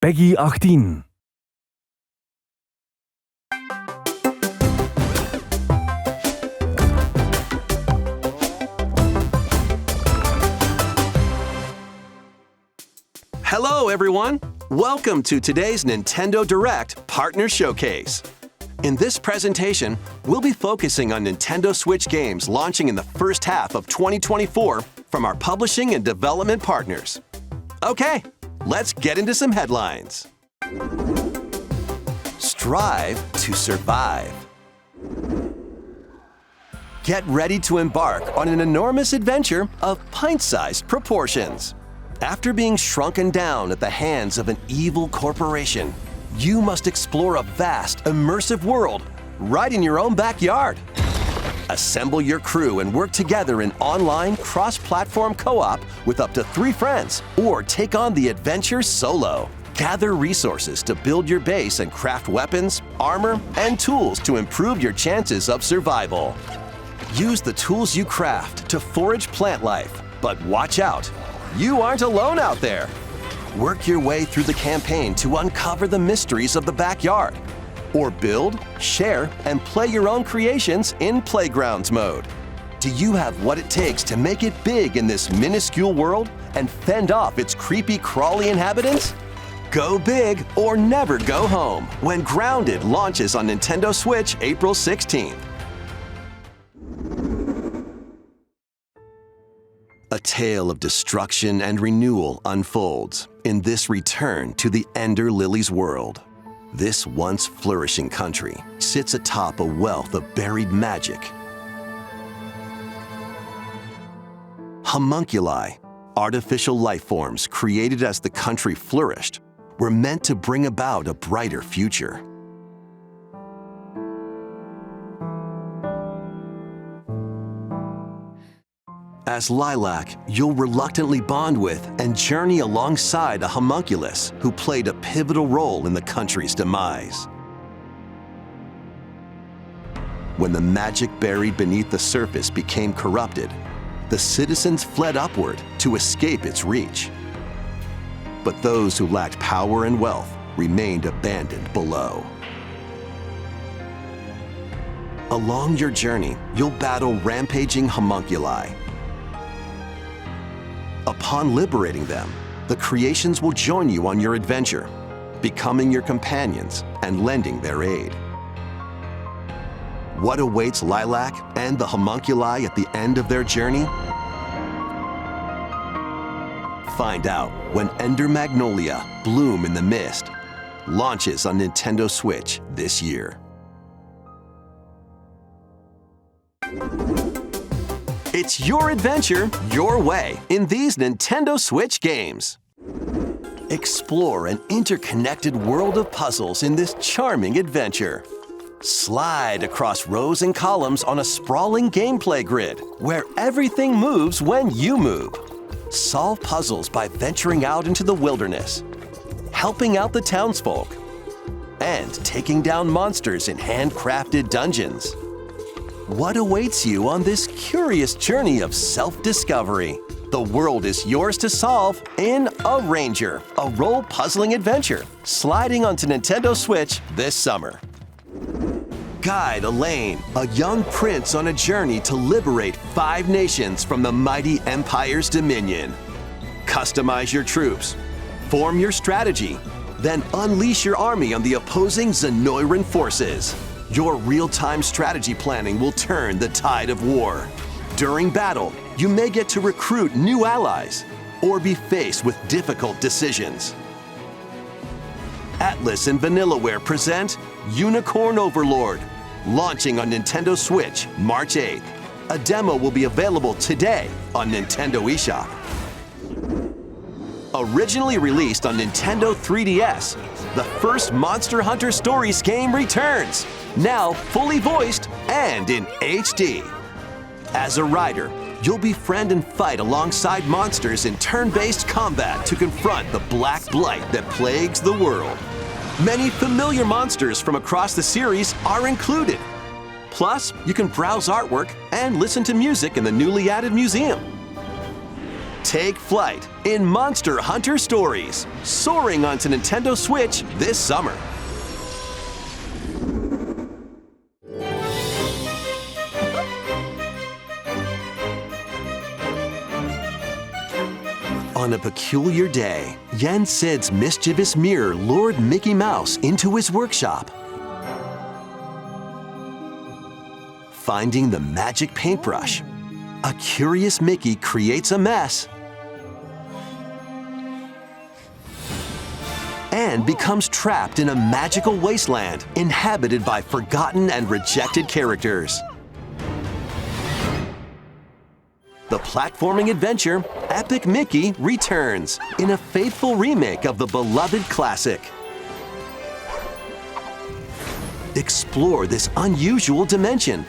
PEGI 18. Hello, everyone! Welcome to today's Nintendo Direct Partner Showcase. In this presentation, we'll be focusing on Nintendo Switch games launching in the first half of 2024 from our publishing and development partners. Okay, let's get into some headlines. Strive to survive. Get ready to embark on an enormous adventure of pint-sized proportions. After being shrunken down at the hands of an evil corporation, you must explore a vast, immersive world right in your own backyard. Assemble your crew and work together in online, cross-platform co-op with up to 3 friends, or take on the adventure solo. Gather resources to build your base and craft weapons, armor, and tools to improve your chances of survival. Use the tools you craft to forage plant life, but watch out! You aren't alone out there! Work your way through the campaign to uncover the mysteries of the backyard. Or build, share, and play your own creations in Playgrounds mode. Do you have what it takes to make it big in this minuscule world and fend off its creepy, crawly inhabitants? Go big or never go home when Grounded launches on Nintendo Switch April 16th. A tale of destruction and renewal unfolds in this return to the Ender Lily's world. This once flourishing country sits atop a wealth of buried magic. Homunculi, artificial life forms created as the country flourished, were meant to bring about a brighter future. As Lilac, you'll reluctantly bond with and journey alongside a homunculus who played a pivotal role in the country's demise. When the magic buried beneath the surface became corrupted, the citizens fled upward to escape its reach. But those who lacked power and wealth remained abandoned below. Along your journey, you'll battle rampaging homunculi. Upon liberating them, the creations will join you on your adventure, becoming your companions and lending their aid. What awaits Lilac and the homunculi at the end of their journey? Find out when Ender Magnolia, Bloom in the Mist launches on Nintendo Switch this year. It's your adventure, your way, in these Nintendo Switch games. Explore an interconnected world of puzzles in this charming adventure. Slide across rows and columns on a sprawling gameplay grid, where everything moves when you move. Solve puzzles by venturing out into the wilderness, helping out the townsfolk, and taking down monsters in handcrafted dungeons. What awaits you on this curious journey of self-discovery? The world is yours to solve in A Ranger, a role-puzzling adventure, sliding onto Nintendo Switch this summer. Guide Elaine, a young prince on a journey to liberate 5 nations from the mighty Empire's dominion. Customize your troops, form your strategy, then unleash your army on the opposing Zenoiran forces. Your real-time strategy planning will turn the tide of war. During battle, you may get to recruit new allies or be faced with difficult decisions. Atlas and Vanillaware present Unicorn Overlord, launching on Nintendo Switch March 8th. A demo will be available today on Nintendo eShop. Originally released on Nintendo 3DS, the first Monster Hunter Stories game returns, now fully voiced and in HD. As a rider, you'll befriend and fight alongside monsters in turn-based combat to confront the Black Blight that plagues the world. Many familiar monsters from across the series are included. Plus, you can browse artwork and listen to music in the newly added museum. Take flight in Monster Hunter Stories, soaring onto Nintendo Switch this summer. On a peculiar day, Yen Sid's mischievous mirror lured Mickey Mouse into his workshop. Finding the magic paintbrush, a curious Mickey creates a mess and becomes trapped in a magical wasteland inhabited by forgotten and rejected characters. The platforming adventure, Epic Mickey returns in a faithful remake of the beloved classic. Explore this unusual dimension,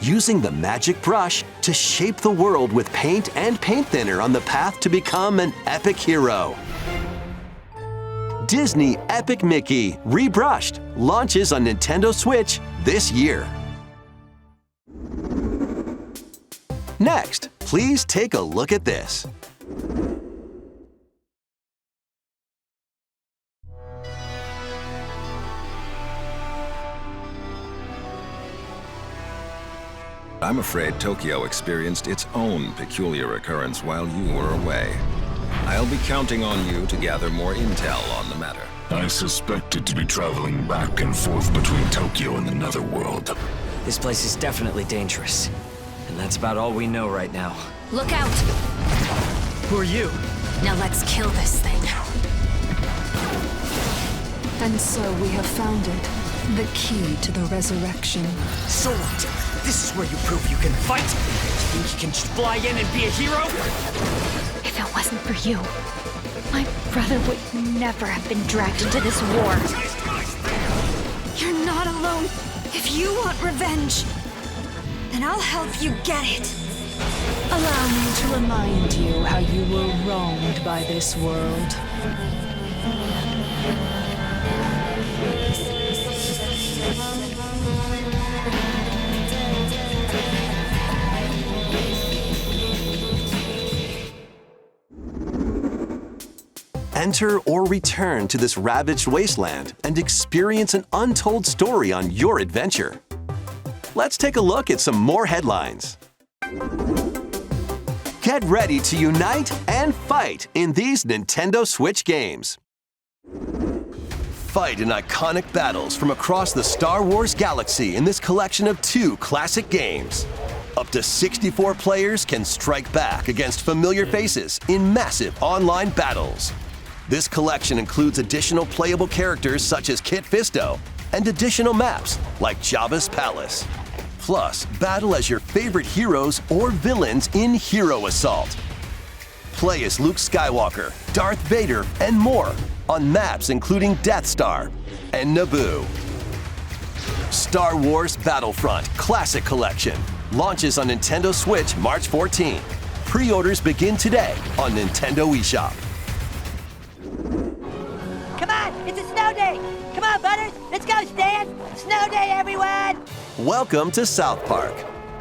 using the magic brush to shape the world with paint and paint thinner on the path to become an epic hero. Disney Epic Mickey Rebrushed launches on Nintendo Switch this year. Next, please take a look at this. I'm afraid Tokyo experienced its own peculiar occurrence while you were away. I'll be counting on you to gather more intel on the matter. I suspected to be traveling back and forth between Tokyo and the Netherworld. This place is definitely dangerous. And that's about all we know right now. Look out! Who are you? Now let's kill this thing. And so we have found it. The key to the resurrection. So what? This is where you prove you can fight? You think you can just fly in and be a hero? If it wasn't for you, my brother would never have been dragged into this war. You're not alone. If you want revenge, then I'll help you get it. Allow me to remind you how you were wronged by this world. Enter or return to this ravaged wasteland and experience an untold story on your adventure. Let's take a look at some more headlines. Get ready to unite and fight in these Nintendo Switch games. Fight in iconic battles from across the Star Wars galaxy in this collection of 2 classic games. Up to 64 players can strike back against familiar faces in massive online battles. This collection includes additional playable characters such as Kit Fisto and additional maps like Jabba's Palace. Plus, battle as your favorite heroes or villains in Hero Assault. Play as Luke Skywalker, Darth Vader, and more on maps including Death Star and Naboo. Star Wars Battlefront Classic Collection launches on Nintendo Switch March 14. Pre-orders begin today on Nintendo eShop. Come on, it's a snow day! Come on, Butters, let's go, Stan! Snow day, everyone! Welcome to South Park.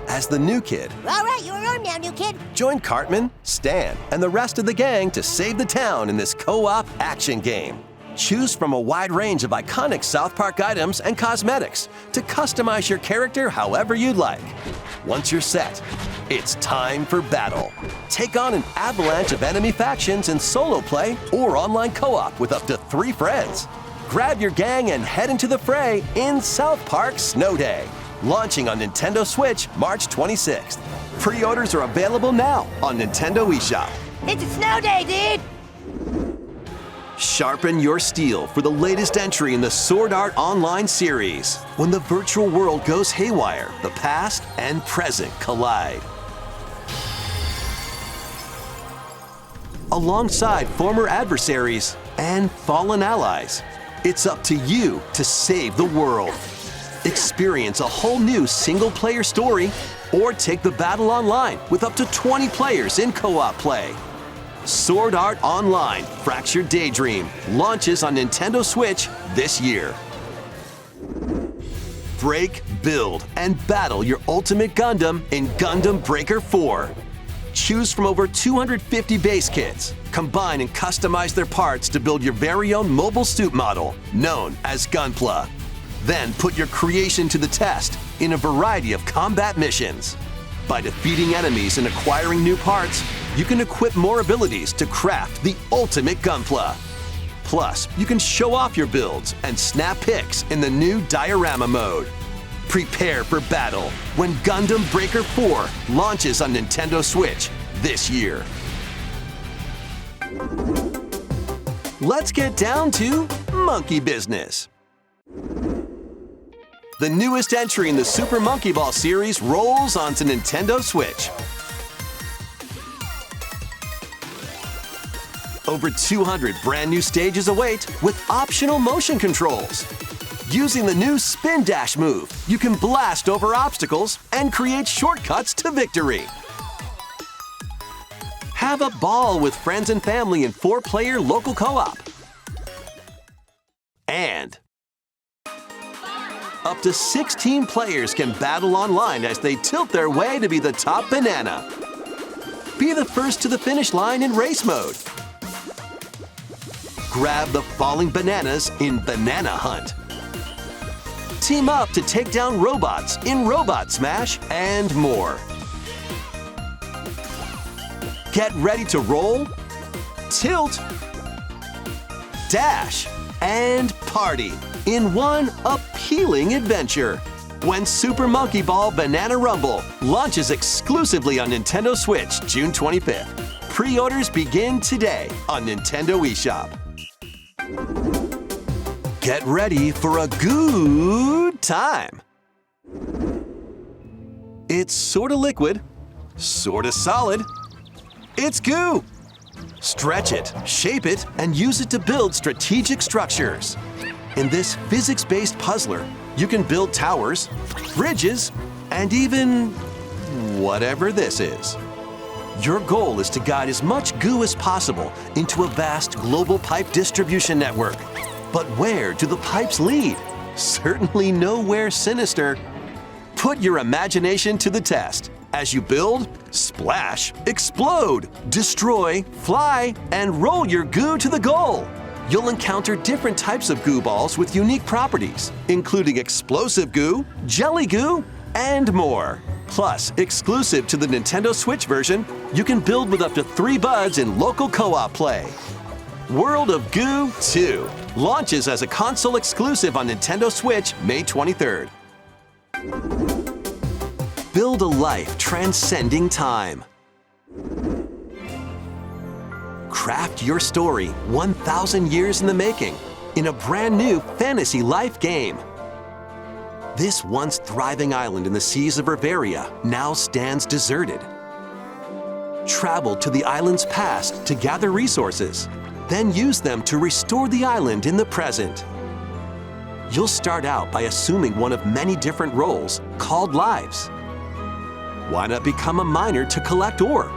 As the new kid, All right, you're on now, new kid. join Cartman, Stan, and the rest of the gang to save the town in this co-op action game. Choose from a wide range of iconic South Park items and cosmetics to customize your character however you'd like. Once you're set, it's time for battle. Take on an avalanche of enemy factions in solo play or online co-op with up to 3 friends. Grab your gang and head into the fray in South Park Snow Day, launching on Nintendo Switch March 26th. Pre-orders are available now on Nintendo eShop. It's a snow day, dude! Sharpen your steel for the latest entry in the Sword Art Online series. When the virtual world goes haywire, the past and present collide. Alongside former adversaries and fallen allies, it's up to you to save the world. Experience a whole new single-player story or take the battle online with up to 20 players in co-op play. Sword Art Online Fractured Daydream launches on Nintendo Switch this year. Break, build, and battle your ultimate Gundam in Gundam Breaker 4. Choose from over 250 base kits. Combine and customize their parts to build your very own mobile suit model, known as Gunpla. Then put your creation to the test in a variety of combat missions. By defeating enemies and acquiring new parts, you can equip more abilities to craft the ultimate Gunpla. Plus, you can show off your builds and snap pics in the new diorama mode. Prepare for battle when Gundam Breaker 4 launches on Nintendo Switch this year. Let's get down to monkey business. The newest entry in the Super Monkey Ball series rolls onto Nintendo Switch. Over 200 brand new stages await with optional motion controls. Using the new Spin Dash move, you can blast over obstacles and create shortcuts to victory. Have a ball with friends and family in 4-player local co-op. And up to 16 players can battle online as they tilt their way to be the top banana. Be the first to the finish line in race mode. Grab the falling bananas in Banana Hunt. Team up to take down robots in Robot Smash and more. Get ready to roll, tilt, dash, and party in one appealing adventure when Super Monkey Ball Banana Rumble launches exclusively on Nintendo Switch June 25th. Pre-orders begin today on Nintendo eShop. Get ready for a good time. It's sorta liquid, sorta solid. It's goo. Stretch it, shape it, and use it to build strategic structures. In this physics-based puzzler, you can build towers, bridges, and even whatever this is. Your goal is to guide as much goo as possible into a vast global pipe distribution network. But where do the pipes lead? Certainly nowhere sinister. Put your imagination to the test as you build, splash, explode, destroy, fly, and roll your goo to the goal. You'll encounter different types of goo balls with unique properties, including explosive goo, jelly goo, and more. Plus, exclusive to the Nintendo Switch version, you can build with up to 3 buds in local co-op play. World of Goo 2 launches as a console exclusive on Nintendo Switch May 23rd. Build a life transcending time. Craft your story 1,000 years in the making in a brand new fantasy life game. This once thriving island in the seas of Riveria now stands deserted. Travel to the island's past to gather resources, then use them to restore the island in the present. You'll start out by assuming one of many different roles called lives. Why not become a miner to collect ore?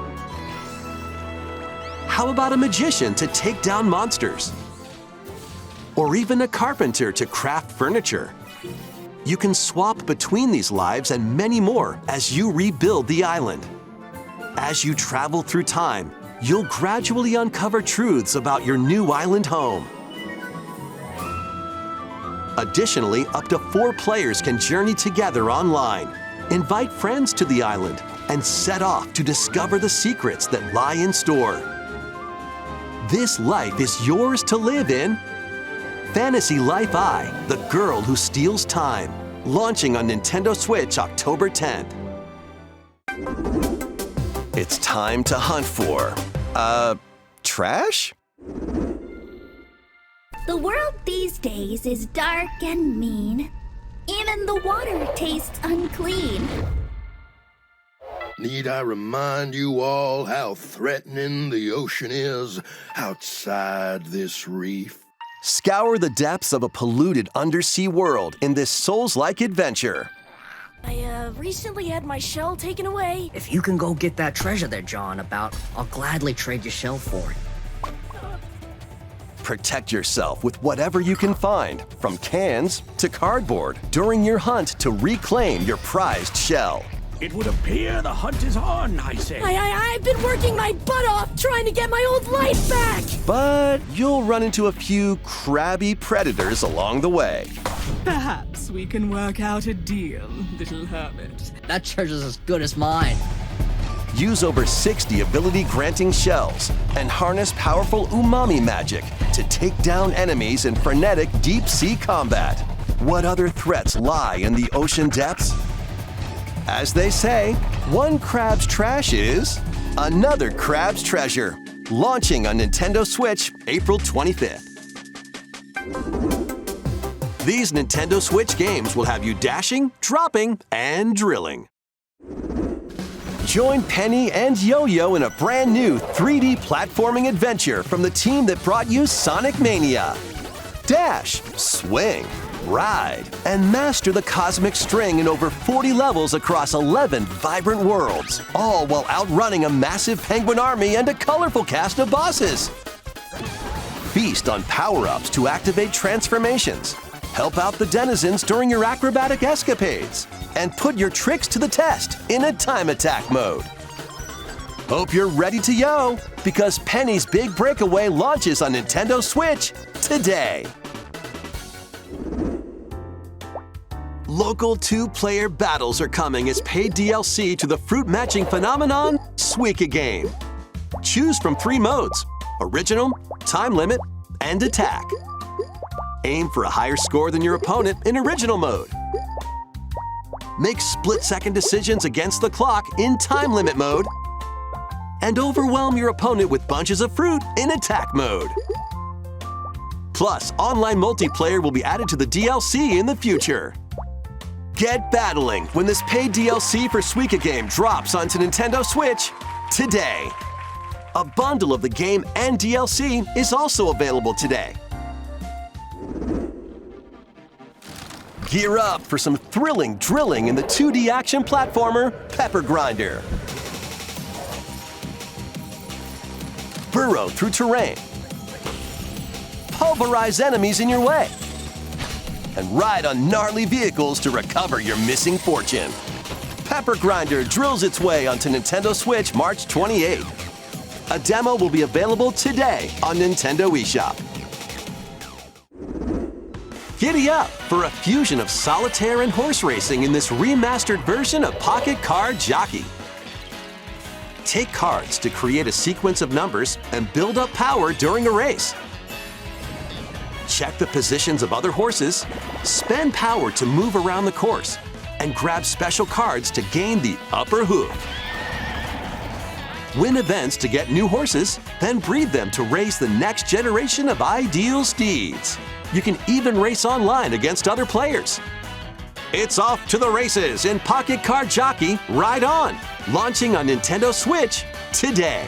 How about a magician to take down monsters? Or even a carpenter to craft furniture? You can swap between these lives and many more as you rebuild the island. As you travel through time, you'll gradually uncover truths about your new island home. Additionally, up to 4 players can journey together online, invite friends to the island, and set off to discover the secrets that lie in store. This life is yours to live in. Fantasy Life I, the girl who steals time, launching on Nintendo Switch October 10th. It's time to hunt for, trash? The world these days is dark and mean. Even the water tastes unclean. Need I remind you all how threatening the ocean is outside this reef? Scour the depths of a polluted undersea world in this Souls-like adventure. I recently had my shell taken away. If you can go get that treasure they're jawing about, I'll gladly trade your shell for it. Protect yourself with whatever you can find, from cans to cardboard, during your hunt to reclaim your prized shell. It would appear the hunt is on, I say. I've been working my butt off trying to get my old life back! But you'll run into a few crabby predators along the way. Perhaps we can work out a deal, little hermit. That church is as good as mine. Use over 60 ability-granting shells and harness powerful umami magic to take down enemies in frenetic deep-sea combat. What other threats lie in the ocean depths? As they say, one crab's trash is another crab's treasure. Launching on Nintendo Switch April 25th. These Nintendo Switch games will have you dashing, dropping, and drilling. Join Penny and Yo-Yo in a brand new 3D platforming adventure from the team that brought you Sonic Mania. Dash, swing, ride, and master the cosmic string in over 40 levels across 11 vibrant worlds, all while outrunning a massive penguin army and a colorful cast of bosses. Feast on power-ups to activate transformations, help out the denizens during your acrobatic escapades, and put your tricks to the test in a time attack mode. Hope you're ready to yo, because Penny's Big Breakaway launches on Nintendo Switch today. Local 2-player battles are coming as paid DLC to the fruit matching phenomenon, Suika Game. Choose from 3 modes: original, time limit, and attack. Aim for a higher score than your opponent in original mode. Make split-second decisions against the clock in time limit mode. And overwhelm your opponent with bunches of fruit in attack mode. Plus, online multiplayer will be added to the DLC in the future. Get battling when this paid DLC for Suika Game drops onto Nintendo Switch today. A bundle of the game and DLC is also available today. Gear up for some thrilling drilling in the 2D action platformer Pepper Grinder. Burrow through terrain. Pulverize enemies in your way. And ride on gnarly vehicles to recover your missing fortune. Pepper Grinder drills its way onto Nintendo Switch March 28th. A demo will be available today on Nintendo eShop. Giddy up for a fusion of solitaire and horse racing in this remastered version of Pocket Card Jockey. Take cards to create a sequence of numbers and build up power during a race. Check the positions of other horses, spend power to move around the course, and grab special cards to gain the upper hoof. Win events to get new horses, then breed them to raise the next generation of ideal steeds. You can even race online against other players. It's off to the races in Pocket Card Jockey Ride On, launching on Nintendo Switch today.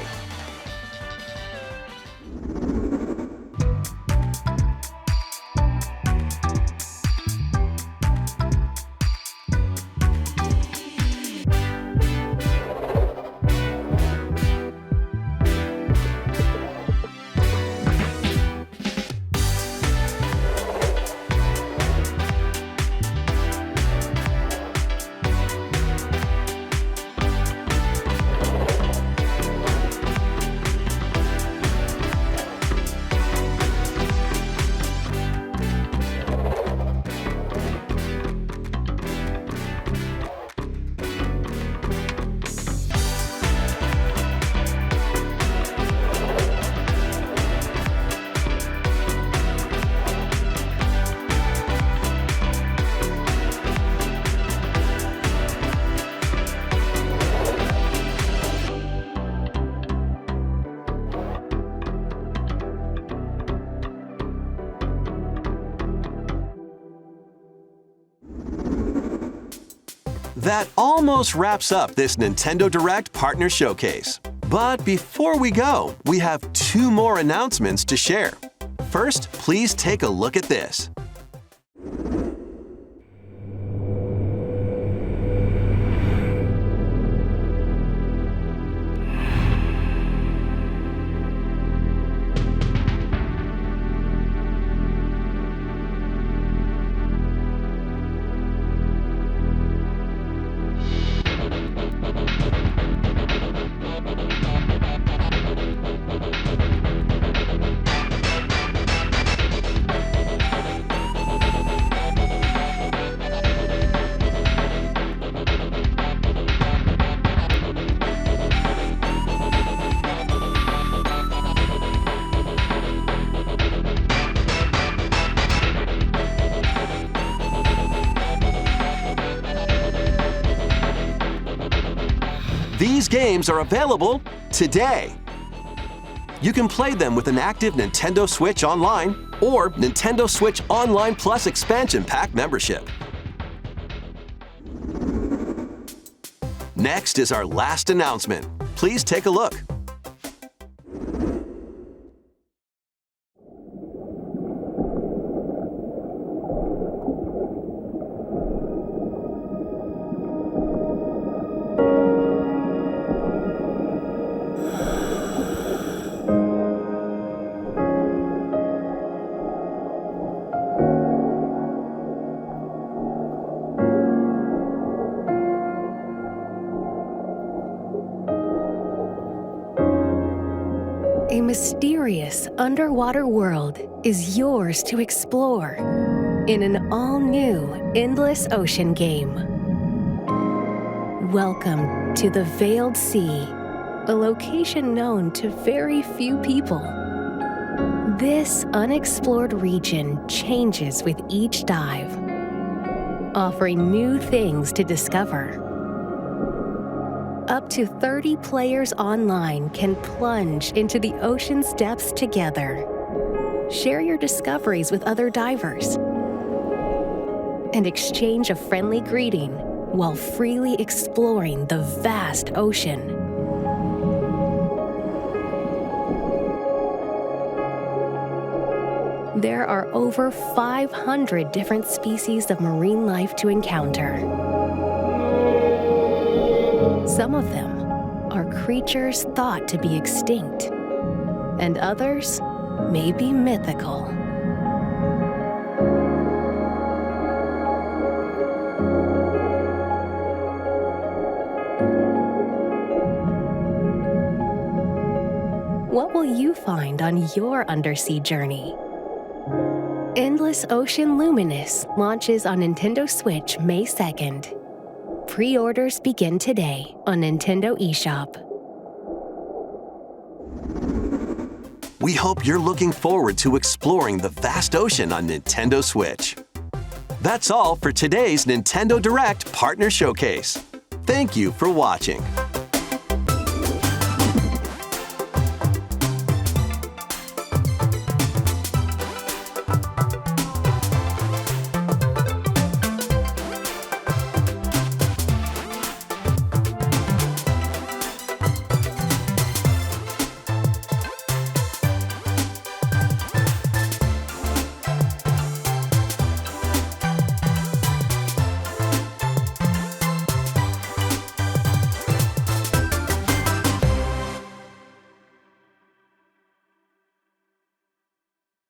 That almost wraps up this Nintendo Direct Partner Showcase. But before we go, we have 2 more announcements to share. First, please take a look at this. These games are available today. You can play them with an active Nintendo Switch Online or Nintendo Switch Online Plus Expansion Pack membership. Next is our last announcement. Please take a look. A mysterious underwater world is yours to explore in an all-new Endless Ocean game. Welcome to the Veiled Sea, a location known to very few people. This unexplored region changes with each dive, offering new things to discover. Up to 30 players online can plunge into the ocean's depths together. Share your discoveries with other divers and exchange a friendly greeting while freely exploring the vast ocean. There are over 500 different species of marine life to encounter. Some of them are creatures thought to be extinct, and others may be mythical. What will you find on your undersea journey? Endless Ocean Luminous launches on Nintendo Switch May 2nd. Pre-orders begin today on Nintendo eShop. We hope you're looking forward to exploring the vast ocean on Nintendo Switch. That's all for today's Nintendo Direct Partner Showcase. Thank you for watching.